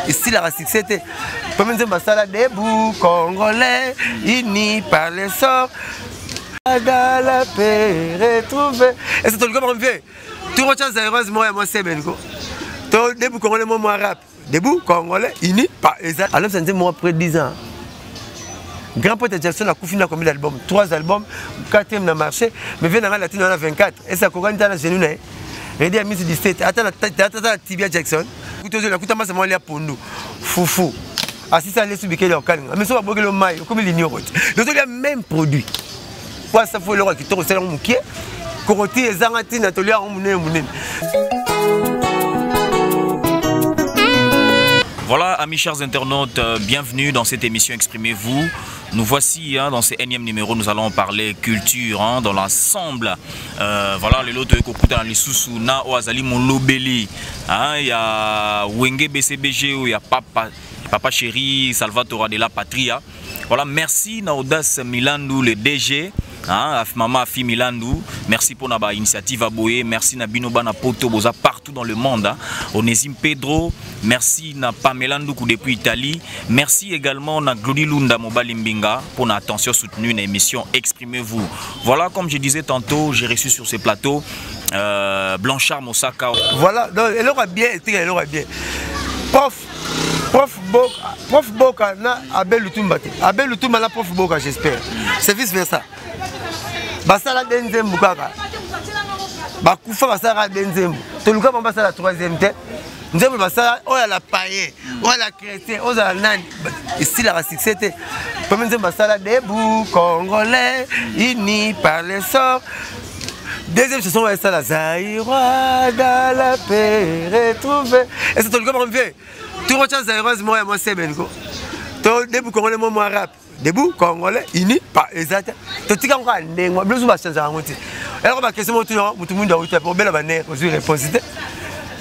ici la succès. Comme nous avons debout, Congolais, unis par les sorts. Dans la paix retrouvée. Et c'est tout le monde fait. Tout le monde a moi c'est Benko. Tout debout Congolais, moi rap. Debout Congolais, unis par les sorts. Alors, c'est moi après 10 ans. Grand Poète Jackson a fini combien d'albums? 3 albums, 4e dans le marché, mais vient dans la Latino en 24. Et ça a été dans la genou. Ready à 2017. Attends, Tibia Jackson. Écoutez, c'est moi pour nous. Foufou. Assis ça, les subis qui sont au calme. Mais ça va bloquer le maille, comme il ignore. Donc, il y a le même produit. Pourquoi ça faut le qui tombe sur le mouquet? Coroti et Zangati, Natolia, on mouné. Voilà, amis chers internautes, bienvenue dans cette émission Exprimez-vous. Nous voici dans ce énième numéro, nous allons parler culture dans l'ensemble. Voilà, les lots Kokuta dans les sous na Oazali Molobeli. Il y a Wenge BCBG, il y a Papa Chéri, Salvatore de la Patria. Voilà, merci Naodas Milandou, le DG. Maman Afi Milandou, merci pour notre initiative à Boye, merci na Binoba na Poto Boza partout dans le monde. Onésime Pedro, merci na Pamela Ndoukou depuis Italie, merci également na Glody Lunda Mobalimbinga pour notre attention soutenue dans l'émission Exprimez-vous. Voilà, comme je disais tantôt, j'ai reçu sur ce plateau Blanchard Mosaka. Voilà, donc elle aura bien, elle aura bien. Prof Boka na Abel Lutumba. Abel Lutumba na Prof Boka, j'espère. C'est vice versa. Basala denzem bukaka. Bakufa basala denzem. Toluka basala 3e tête. Nzembo basala oya la paye, oya la chrétien, oya la nani. Ici la succès. Comme nzembo basala debout Congolais, unis par les sorts. Deuxième chanson c'est la Zaïrois dans la paix retrouvée. Et c'est Toluka fait. Tout le monde Zaïrois moi c'est Benko. Tout debout Congolais moi rap. Debout Congolais, unis par exact. Tout le monde a des choses à changer. Alors, ma question, tout le monde a eu pour belle manière, je réponse.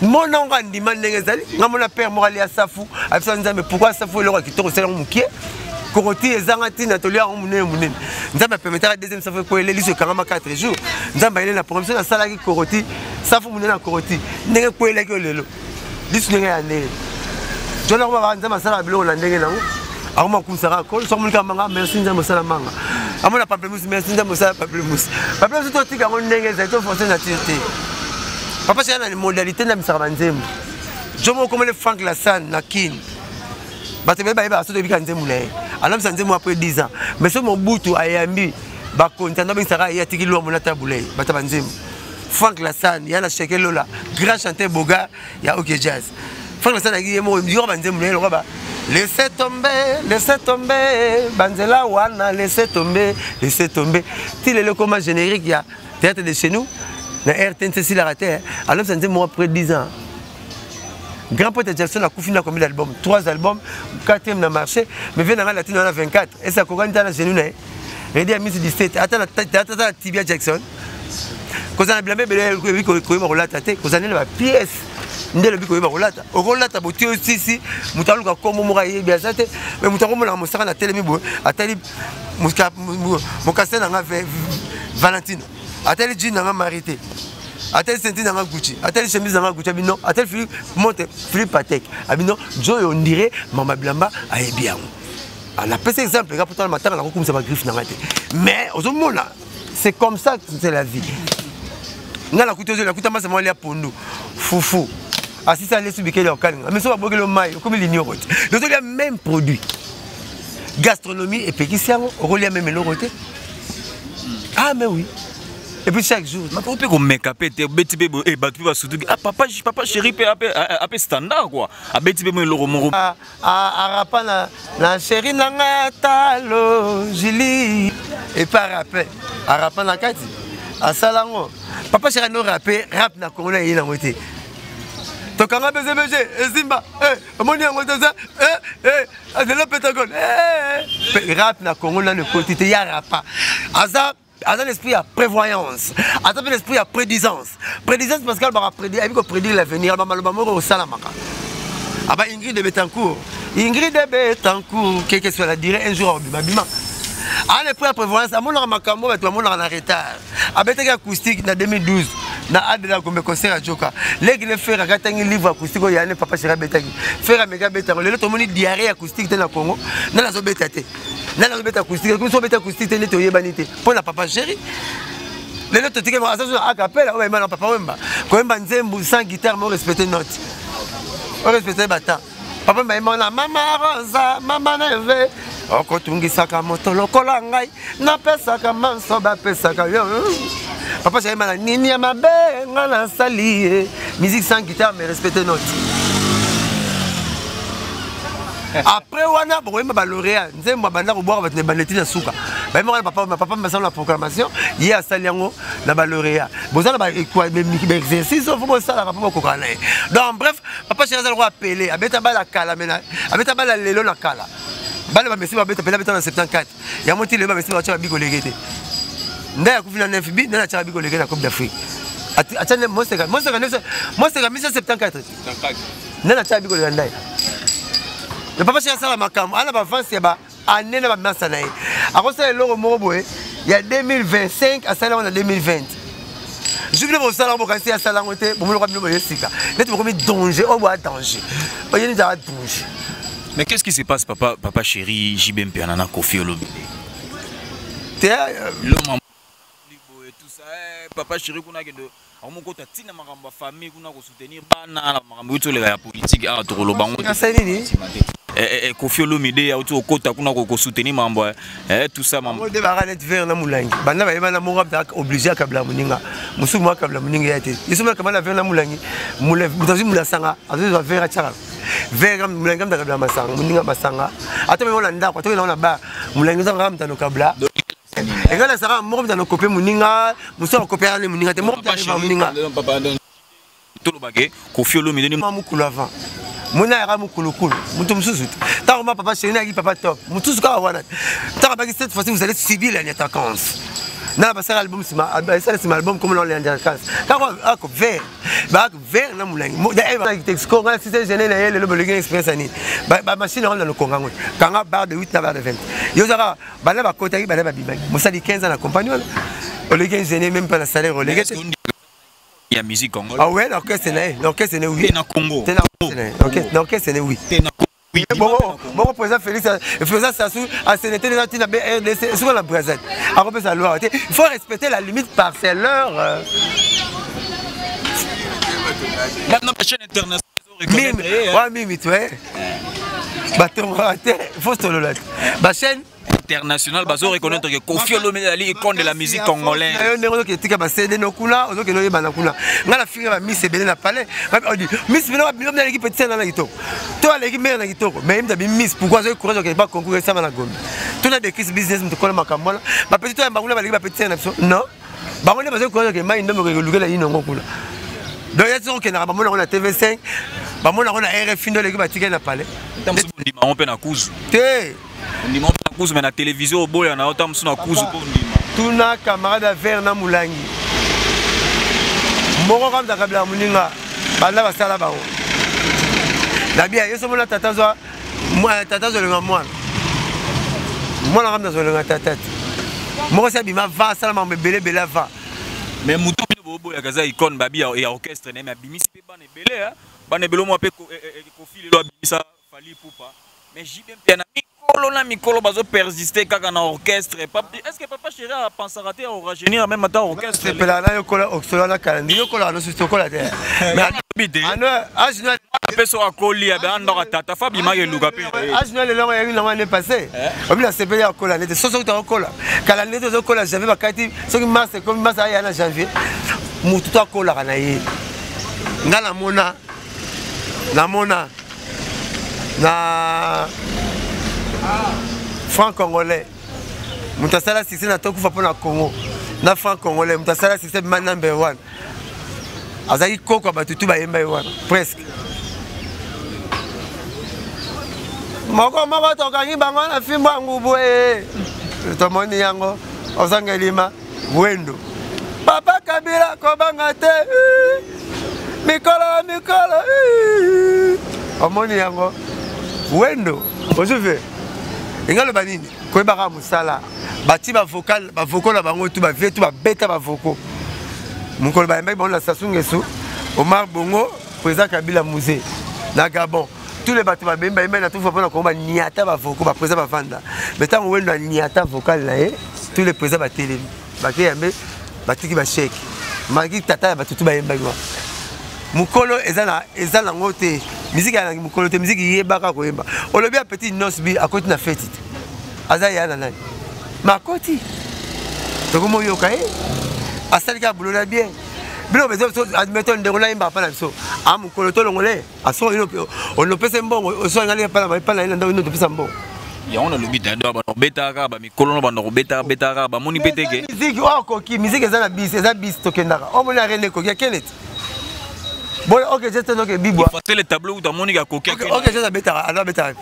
Mon nom a dit, mon père m'a allé à Safou. Mais pourquoi Safou est le roi qui tombe sur le mouquet? Coroti et Zangati, Natolia, on m'a dit. Nous avons permis à la deuxième Safou pour aller sur 44 jours. Nous avons allé la première fois dans la salle de Coroti. Safou m'a dit Coroti. Nous avons allé à l'école. Nous avons allé. Je n'ai pas dit que nous avons allé. Arma Kousara, merci de manga. Amona Pamplemousse, merci de Pamplemousse. Pamplemousse, tout ce qu'on a fait, c'est forcé naturalité. Papa, c'est une modalité de Msarbanzem. Je me connais Frank Lassan, Nakin. Parce que je suis venu à la maison après 10 ans. Mais si mon boutou a yambi, il y a tiki l'homme na taboulé. Frank Lassan, il y a la Cheikh Lola, grand chanteur Boga, il y a OK Jazz. Frank Lassan a dit laissez tomber, Banzela Wana, laissez tomber. Si le comment générique, il y a théâtre de chez nous, la RTNC si la raté, alors ça moi après 10 ans. Grand Poète Jackson a fini combien d'albums? 3 albums, 4e dans le marché, mais vient dans la Latino en 24. Et ça a été dans la genou. Ready à 2017. Attends, Tibia Jackson. Quand on a blâmé, on a la pièce. Ndelo biko yeba rolata okolata boti aussi mutaluka komo moraye biazate mais mutakomo na mosaka na télé mibo atali mokasena nga Valentino atali jean nga Marité atali ceinture nga Gucci atali chemise nga Gucci abino atali Philippe Patek abino Joy on dirait Mama Blamba ayebi yango on a pris cet exemple pour toi le matin on a comme ça ma griffe na ngate mais ozomona c'est comme ça que c'est la vie ngala kuta masa moi là pour nous foufou. Assis ça, les subis qui sont au calme. Mais ça va bloquer le maille, comme il ignore. Donc, il y a le même produit. Gastronomie et péquissia, on y a même le côté. Ah, mais oui. Et puis chaque jour. Mais pourquoi on make-up et bêtis bébé et battu va surtout. Ah, papa chéri, après standard quoi. Ah, bêtis bébé le romo. Ah, rapana, la chérie n'a talo, Julie. Et pas rappel. Ah, rapana kati. Ah, salango. Papa chéri n'a rappé, rap na congolais il a moitié. Tokanga BCBG, Zimba, Moni Angotaza, Azela Pentagone, rap na Congo na le quantité ya rapa. Aza l'esprit à prévoyance, Aza l'esprit à prédisance. Prédisance parce qu'elle va prédire, elle va prédire l'avenir, elle va malheureusement au Salamaka. Aba Ingrid de Betancourt, quel que soit la durée, un jour au Bimabima. À l'esprit à prévoyance, à mon armakambo, à mon en retard. Avec acoustique en 2012. na adela comme concert à Joka legi ne faire katangi livre acoustique ya ne papa Chéri betaki faire mega betaki lelo to moni diarrhée acoustique te na Congo na la zo betate na la zo beta acoustique comme so beta acoustique te ne to yebanité pour la papa Chéri lelo to tike ma asazo a capella o na papa wemba ko wemba nzembu sans guitare mo respecter note o respecter bata papa mba na mama rosa mama neve okotungisaka moto lokola ngai napesaka manso bapesaka yo papa Chéri na nini ya mabe nga na sali musique sans guitare mais respecter note après wana boyema ba lauréat nzembo banda ko boire batne baneti na suka ba mo papa mba la proclamation hier à saliango na ba lauréat bozala ba exercice faut bon ça la papa ko kana donc bref papa Chéri a appelé abeta ba la kala mena abeta ba la lelo na kala ba ba mesi ba beta pela beta na 74 ya moti le ba mesi ba cha biko legete ndaya kufina na FB na cha biko legete na Coupe d'Afrique atane moseka 1974 na cha biko legete ndaya le papa Chéri sala makam ala ba avance ba année na ba masa na ye akosa eloko moko boye ya 2025 asala en 2020 je voulais vous savoir quand c'est à salangote pour me le rappeler sika net pour me danger au bois danger oyé ni za danger. Mais qu'est-ce qui se passe papa Chéri JB Mpiana Koffi Olomide le maman et tout ça papa Chéri kuna kendo amoko tatina makambo famille kuna ko soutenir bana na makambo to le ya politique a to lo bango Koffi Olomide ya to kota kuna ko soutenir mambo tout ça mambo de ba net vers na mulangi bana ba yema na mo rabda obligé akabla muninga musuku mo akabla muninga yate isuma kama na vers na mulangi mutazi mulasanga azo vers achara vers mulangi mda kabla masanga muninga masanga ata me wala ndako to na ba mulangi za ramta no kabla et quand ça va mo dans copier muninga muso copier les muninga te mo dans muninga tout le bagage Koffi Olomide ni mamukulu avant mona ya mukulukulu mutu mususu ta ma papa Chéri na papa top mutu suka wana ta ba cette fois-ci vous allez subir la vacances na ba sera album sima album comme on les vacances ta ko vert ba vert na mulangi da ba texco na système gêné na yele le bolingin express ani ba machine on le kongango kanga bar de 8 na bar de 20 yo zara ba na ba kotaki ba na ba bibaki musali 15 ans na compagnie on le gain gêné même pas le salaire on le gain il y a musique congolaise. Ah ouais, l'orchestre c'est oui. T'es na Congo. T'es na l'orchestre c'est oui. T'es na oui. Bon président Félix, faisant ça sous à sénété les antilles RDC sur la Brésil. À repérer sa loi. Il faut respecter la limite parcellaire. Maintenant la chaîne internationale. Mimi toi. Bateau faut se le la chaîne international bazo reconnaître que Koffi Olomide ali icône de la musique congolaise. Ayo que tika ba CD no kuna, ozo ke no yeba na kuna. Ngala finga ba Miss Belé na palais. On dit Miss Belé ba bilom na l'équipe petit na kitoko. To ala l'équipe mère na kitoko. Mais imta bi Miss pourquoi zo courage que pas concourir ça na Gombe. To na de kiss business mto kola makambola. Ba petit to ba ngula ba l'équipe petit na biso. Non. Ba ngula ba zo courage que mai ndombo ke lugela ino ngokula. Donc ya zo ke na ba mona na TV5. Ba mona na RFI ndo l'équipe ba tika na palais. Ndima on pe na kuzu. Te ndima na kuzu mais na télévision boya na otam suna kuzu ko ndima. Tuna camarade vers na mulangi. Moko kam da kabla muninga. Banda basala bawo. La bia yeso mona tatazo le mwana. Mwana kam da zo le tata. Moko sa bima va sala ma belé belé va. Mais muto bino boya kaza icône babi ya orchestre na bimisi pe bana belé hein. Bana belo mo pe Koffi le bimisa fali poupa. Mais JB Mpiana Mikolo bazo persister kaka na orchestre. Est-ce que papa Chéri a pensé rater au rajeunir même à orchestre? C'est pelana yokola oxola na kalandi yokola no sustokola te. Mais bidé. Ajna peso akoli abe andora tata fabi ma yeluka pe. Ajna le longo yaki na passé. Obi na sepeli yokola nete soso ta yokola. Kalandi to yokola j'avais bakati soki mars comme mars ya na janvier. Mutu to yokola kana ye. Ngala mona na franc congolais mutasala sisi na tokufa pona Congo na franc congolais mutasala sisi man number 1 azaki koko batutu bayemba wana presque moko tokangi bango na fimba ngubu tomoni yango ozangelima wendo papa Kabila kobanga te mikolo omoni yango wendo ozuve ingalo banini koyebaka musala bati ba vocal na bango tu ba vie tu ba beta ba vocal mukolo ba yamba bon la Sassou Nguesso Omar Bongo président Kabila musée na Gabon tous les bateaux bemba na tout fois pour na niata ba voko ba président ba vanda mais tant on na niata vocal là tous les présidents ba télé ba kiyambe ba tiki ba chèque magi tata ba tutu ba yamba ngwa mukolo ezana ngote musique ya mukolo te musique yebaka ko yemba olobi a petit nosbi a côté na fête azaya na nani makoti toko moyo kai asalika bulola bien bilo bezo admettons de rola yemba pa na biso a mukolo to longole aso on no pese mbongo so ngale pa na ina ndo to pesa mbongo ya on a lobi dado ba no betaka ba mikolo no ba no betaka ba moni peteke musique o koki musique ezana bis to kendaka o mona rene ko ya kenet. Bon, ok, je sais que Bibois. Il le tableau où tu as mon gars coquin. Ok, je sais bêta, alors bêta.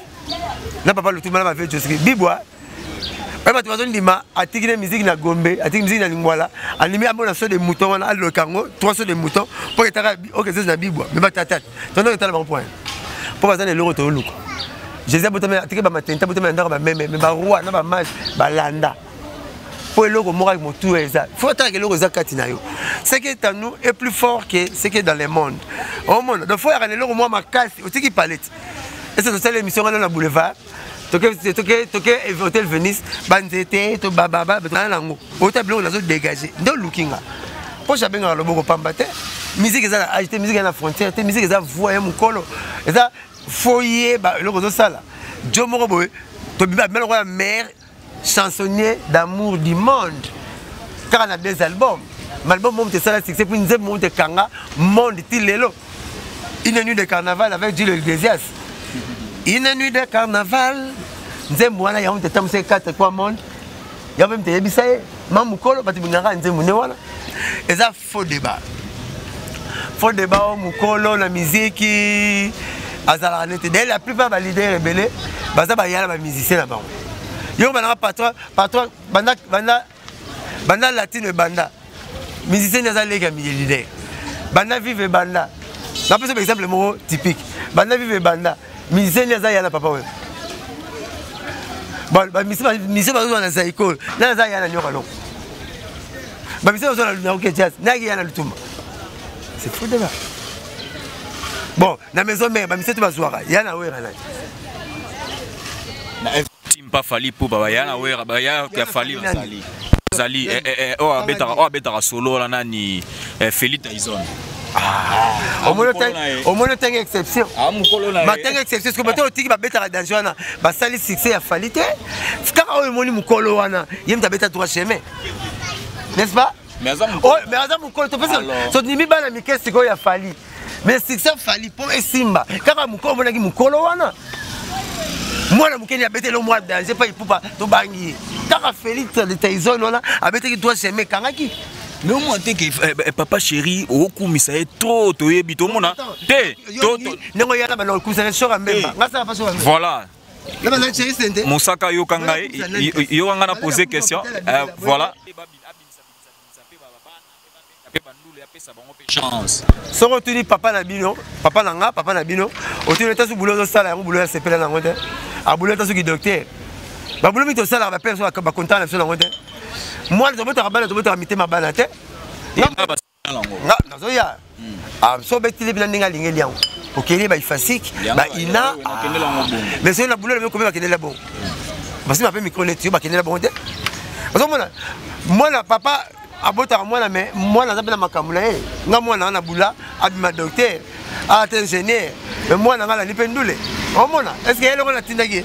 N'a pas le tout mal avec José Bibois. Tu vas dire à tigre musique na Gombe, à tigre musique na Lingwala, animé à mon assaut de moutons, à le Congo, 300 de moutons, pour que tu aies ok, c'est Bibois, mais pas ta tête. Tu as un bon point. Pour passer le retour au look. Je sais pas, tu as tigre matin, tu as tigre matin, mais roi, n'a pas match, balanda. Pour le logo, moi, mon tour est ça. Il faut attendre que le logo est katinayo. Ce qui est en nous est plus fort que ce qui est dans le monde. Au monde, il faut avoir le logo, moi, ma casse, aussi qui palette. Et c'est ça l'émission dans le boulevard. Toké Hôtel Venise, Banzete, to Bababa, Betanango. Au tableau, on a dégagé. Donc, looking. Pour changer le logo, Pambate, musique est à acheter, musique à la frontière, musique est à voir mon colo. Et ça, foyer, le logo de ça là. Joe Moroboy, tu as bien le mère. Chansonnier d'amour du monde. Car on a des albums. L'album monte ça, c'est pour nous monter Kanga, monde Tilelo. Une nuit de carnaval avec Gilles Iglesias. Une nuit de carnaval. Nous avons il y a un temps c'est 4 quoi monde. Il y a même des bisaï. Mamukolo, parce que nous avons un voilà. Et ça faux débat. Faux débat au Mukolo, la musique. La plupart des leaders rebelles, il y a des musiciens là-bas. Yo bana patron banda latine banda musicien naza lega leader banda vive banda na pese par exemple mot typique banda vive banda musicien naza yana papa we bon ba musicien ba na za école naza yana nyoka lo ba musicien ba na OK jazz na yana lutumba c'est fou de là bon na maison mère ba musicien to ba soira yana we rana pas fallu pour bayana wera baya qui a fallu Zali oh abetara solo là nani Félix Tyson au moins t'as une exception ma t'as une exception parce que maintenant tu vas betara dans joana ba sali succès a fallu te quand on moni mukolo wana yem ta beta trois chemins n'est-ce pas mais azam mukolo to parce que so nimi bana mikesi ko ya fallu mais succès fallu pour esimba quand mukolo mona ki mukolo wana moi, je suis abêté le mois de j'ai pas eu pour tout bangi. Quand Félix de Tyson, on a abêté qui doit s'aimer Kangaki. Mais au moins, papa chéri, au coup, mais ça est trop, tu es bito, mon voilà. Moussaka Yokanga, Yokanga a posé question. Voilà. Chance. Si on dit papa Nabino, papa Nanga, papa Nabino, on dit que tu boulot de salle, on boulot de CPL dans le à boulot de qui docteur. Bah boulot de salle, la personne va content dans le monde. Moi, je vais te rabattre, je vais te ramiter ma banate. Non, non, ya. Ah, so bête les blancs n'ingéliens. Ok, les bails fasciques, bah ina. Mais c'est la boulot de combien va qu'il est là bon. Parce que ma femme micro net, tu vas qu'il est là bon. Parce que moi, la papa. Abota moi mais moi na zabela makamula nga mwana na bula abima docteur ate ingénieur mais moi na ngala lipendule omona est-ce que elle on tindaki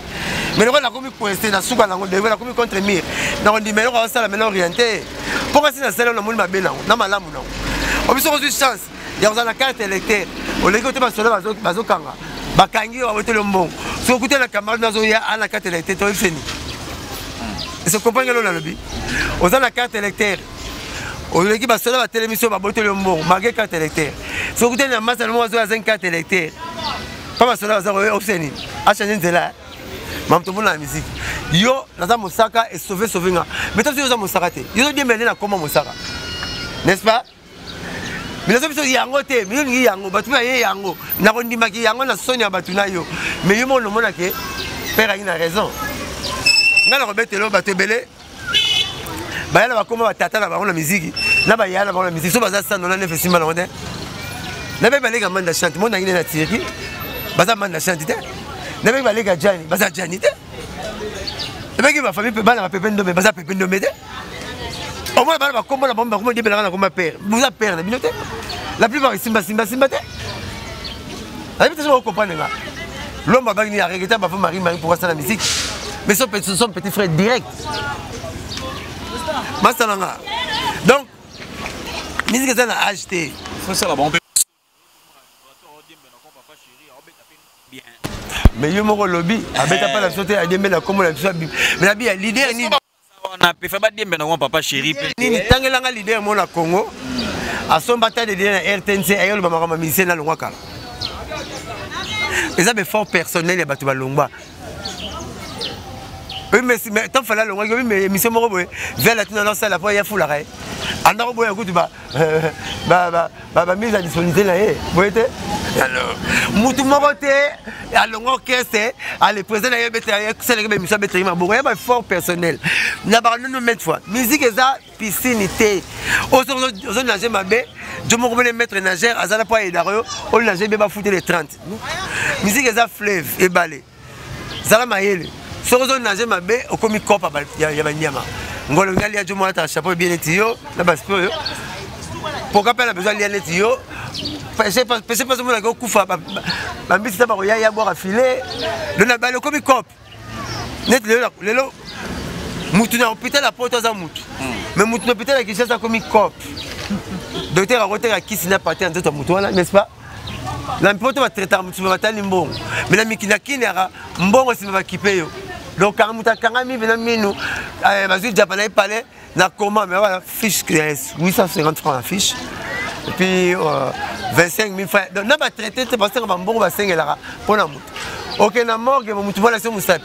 mais on a commis coincé na suka na ngode na commis contre mire na on dit mais on ça la maintenant orienté pourquoi si na sala na moni mabela na malamu na obiso ko chance ya on a la carte électeur o leki ote basola bazokanga bakangi o bote le mbongo so kuté na camarade na zo ya ana carte électeur to fini et se comprendre là lobby on a la carte électeur on l'équipe a la télévision va botter le mot malgré carte électeur si vous écoutez la masse de moi à 5 cartes électeur pas ma cela va obséni à changer de là même tout le monde la musique yo dans Mosaka et sauver mais toi tu es dans Mosaka yo bien mener na comment Mosaka n'est-ce pas mais les hommes yango te mais ni yango batu ya yango na kondima ki yango na sonia batuna yo mais yo mon mona ke père a une raison ngala robetelo batebele bayala bakoma batata na bango na musique na ba ya na ba musique so baza ça non na ne festival on est na ba les gamanda chante mon ngi na tiri baza manda chante te na ba les ga jani baza jani te na ba ki ba famille pe bana ba pepe ndombe baza pepe ndombe te au moins ba kombo na bomba kombo di bela na komba père vous a père na binote la plupart simba te la plupart vous comprenez là l'homme va venir arrêter ba Marie pour ça la musique mais son petit frère direct Masalanga. Donc, musique est à acheter. C'est la bombe. Mais il y a un lobby. Avec pas la sauté à Dembé la comme la mais la bien leader ni. On a fait pas Dembé non papa chéri. Ni tangelanga leader mon la Congo. À son bataille de leader RTNC ayol ba mama mission na longwa kala. Les amis fort personnel et batu ba longba. Oui, mais tant fallait le oui, mais monsieur Morobo, vers la tenue dans la fois, il y a fou la raie. En Arabe, écoute, mise à disponibilité là, vous voyez, alors, Moutou Moroté, à l'orchestre, à le président de la c'est le monsieur Bétrima, bon, il y a fort personnel. N'a pas nous mettre fois. Musique est ça, piscine, aux nageurs ma baie, je me remets mettre nageur, à Zala Poya et Dario, on nageur, bien foutre les 30. Musique est ça, fleuve et balai. Zala Maïle. Si vous avez ma baie, au commis cop, il y a un yama. Ngolo ngali ya jumo ata chapeau bien etio, na baspo yo. Pourquoi pas la besoin de l'étio? Parce que moi la go kufa, ma bisi ta ba ya boire à filer. Le na ba le commis cop. Net le mutu na hôpital la porte za mutu. Mais mutu na hôpital la kisa sa commis cop. Docteur a roté à qui s'il n'a pas été en tout mutu là, n'est-ce pas? La mpoto va traiter mutu va tali mbongo. Mais la mikina kinera mbongo si va kiper yo. Donc, quand on a carrément vu nous, vas-y, japonais palais, na comment, mais voilà, fiche 850 francs la fiche. Et puis 25 000 francs. Donc, on va traiter, c'est parce qu'on va bon, on va 5 là pour la moto. Ok, na morgue, on va la faire moussap.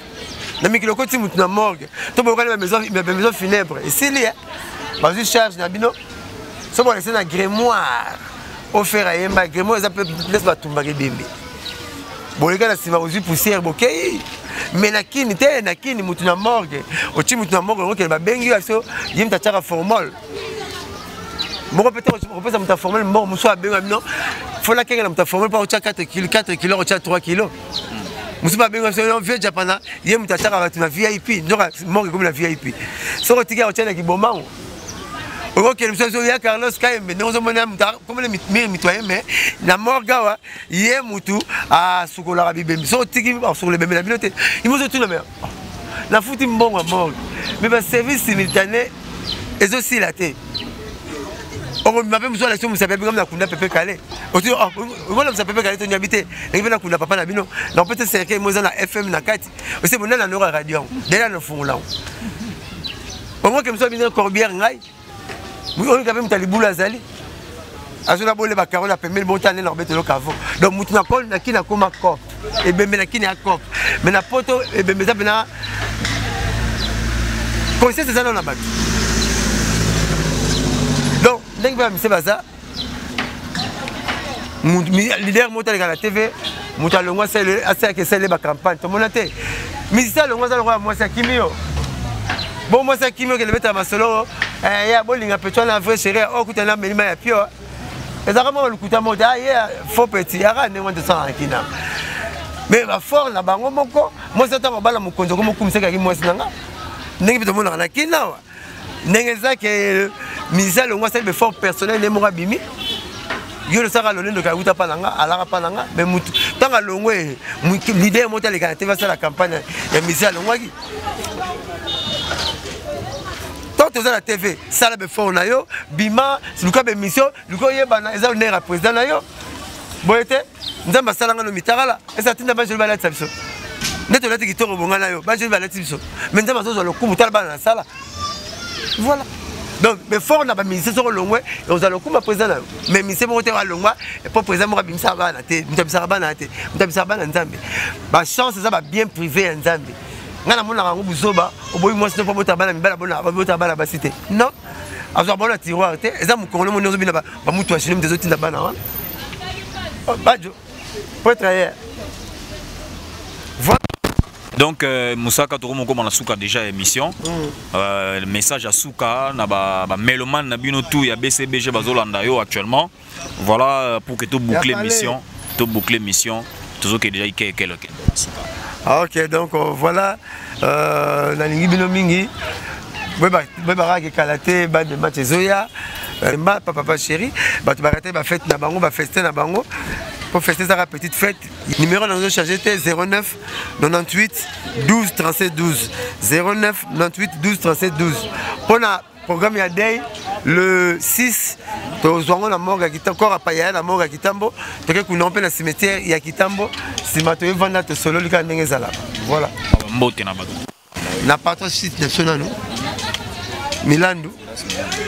Na mikilo côté na morgue. Tu peux regarder ma maison funèbre. Et c'est lié. Vas-y, charge na bino. Ça va laisser na grimoire. Offert à Yemba, grimoire, ça peut laisser la tomber bébé. Bon, les gars, c'est ma poussière, ok. Mais nakini te nakini mutu na morgue ochi mutu na morgue ko ba bengi aso yim ta tchaka formal moko peut-être on peut ça muta formal mort muso abenga non faut la kenga muta formal pas ocha 4 kg ocha 3 kg muso ba benga aso on vieux japana yim ta tchaka ba na VIP ndora morgue comme la VIP so ko tiga ocha na kiboma ok le monsieur ya Carlos Kaembe nous on mona comme les mitoyens mais na morgawa yé mutu a sukola rabibembe so tiki sur le bembe la bilote il nous tout la mer na fouti mbongo morgue mais ba service simultané et aussi la té on m'a même la question vous savez comme la kunda pepe calé aussi on la pepe calé to habité et na kunda papa na bino na peut être cercle moi na FM na kati aussi bon na nora radio déjà no fond là au moins que monsieur bien corbière ngai oui, on a quand même talibou la zali. Azuna bolé ba carola pemel botane na beto lokavo. Donc mutuna kol na kina koma cop. Et bembe na kina cop. Mais na poto et bembe za bena. Conseil c'est ça dans la bac. Donc dès que va monsieur baza leader mota la TV, mota longwa c'est assez que c'est les ba campagne. Tout monde était. Mais ça longwa ça longwa moi c'est kimio. Bon moi c'est kimio que le mettre à solo. Il y a un peu de vrai chéri, oh, écoute, là, mais il y a pire. Et ça, vraiment, le coup de mot, il y a faux petit, il y a rien de ça en Kina. Mais la force, là-bas, moi, c'est un peu mon compte, comme c'est moi, c'est un peu de monde en Kina. N'est-ce pas que Misal, moi, c'est le fort personnel, les Morabimi. Je le sais à l'honneur de Kaouta Pananga, à la Pananga, mais tant à l'ongwe, l'idée est montée, les gars, tu vas faire la campagne, il y a Misal, l'ongwagi. Quand la TV, ça la fort na yo, bima, si le cas de mission, le cas yebana, ils ont né à président na yo. Boyete, nous avons salanga no mitara là, et ça tinda ba je balade ça biso. Net on a dit qui toro bonga na yo, ba je balade biso. Mais nous avons le coup mutal ba na sala. Voilà. Donc, mais fort na ba mission sur longwe, et on a le coup ma président na yo. Mais mission monter à longwa, et pas président mo bimsa ba na te, mutabisa ba na te, mutabisa ba na nzambe. Ba chance ça va bien privé nzambe. Ngana mona rango buzoba oboyi mwasi ne pas bana mibala bona bota bana basité non azo bona tiroir te eza mukongolo mo nyozo bina ba mutu ashine mtezo tinda bana wana bajo pour travailler voilà Donc Moussaka Toromo comme on a souka déjà émission. Message à souka na ba meloman na bino tout ya BCBG bazolanda yo actuellement. Voilà pour que tout boucler mission, toujours que déjà quel OK, donc voilà na lingi bino mingi. Beba ke kalaté ba de match zoya. Papa chéri, ba tu baraté ba fête na bango ba fester na bango. Pour fêter sa petite fête, numéro dans le chargé était 09 98 12 37 12. 09 98 12 37 12. Pour le programme il y a day le 6, nous avons la mort qui encore à Paya, la mort qui tambo. Donc nous avons le cimetière il y a qui tambo. Si ma toye vendre te solo le cas n'engezala. Voilà. Na patron site national Milandu.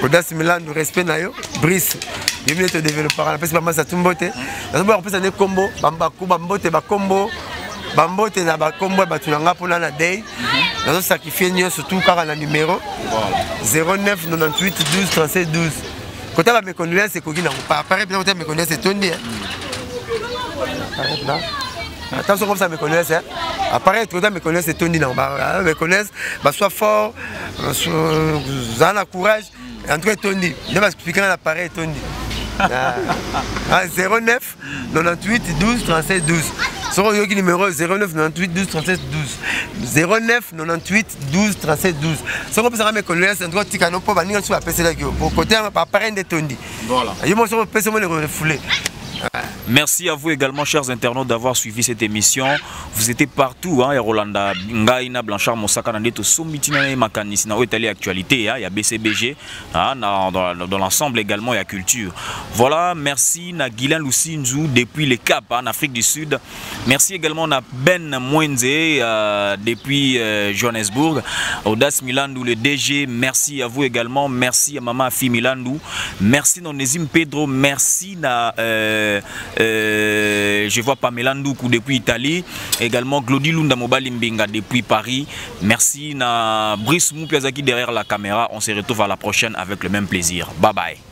Audace Milandu respect na yo. Brice. Il vient te développer par la peste maman ça tumbote. Dans le plus des combo, bambaku bambote ba combo, bambote na ba combo ba tunanga pour la day. Dans le sacrifier nous surtout car on a numéro 09 98 12 37 12. Quand tu vas me connaître c'est quoi qui n'a pas apparaît bien me connaître c'est Tony. Attention comme ça me connaissent hein. Apparaît tout me connaissent c'est Tony non bah me connaissent bah sois fort, sois courage. En tout cas Tony, ne va expliquer l'appareil Tony. 09 98 12 37 12. Sur le numéro 09 98 12 37 12. 09 98 12 37 12. Sur le ça me connaît c'est un droit tika non pas venir sur la PC là pour côté appareil de Tony. Voilà. Il me sur PC le refoulé. Merci à vous également, chers internautes, d'avoir suivi cette émission. Vous étiez partout, hein, Rolanda, Ngaina, Blanchard, Moussaka, Nandeto, Soumitina, Makanis, na Otali Actualité, il y a BCBG, dans l'ensemble également, il y a Culture. Voilà, merci à Guylain Lucinzou depuis les Caps, en Afrique du Sud. Merci également à Ben Mwenze depuis Johannesburg, Audace Milandou, le DG. Merci à vous également. Merci à Maman Afi Milandou. Merci à Nézim Pedro. Merci à je vois Pamela Ndoukou depuis Italie, également Glody Lunda Mobali Mbinga depuis Paris. Merci à Brice Moupiazaki derrière la caméra. On se retrouve à la prochaine avec le même plaisir. Bye bye.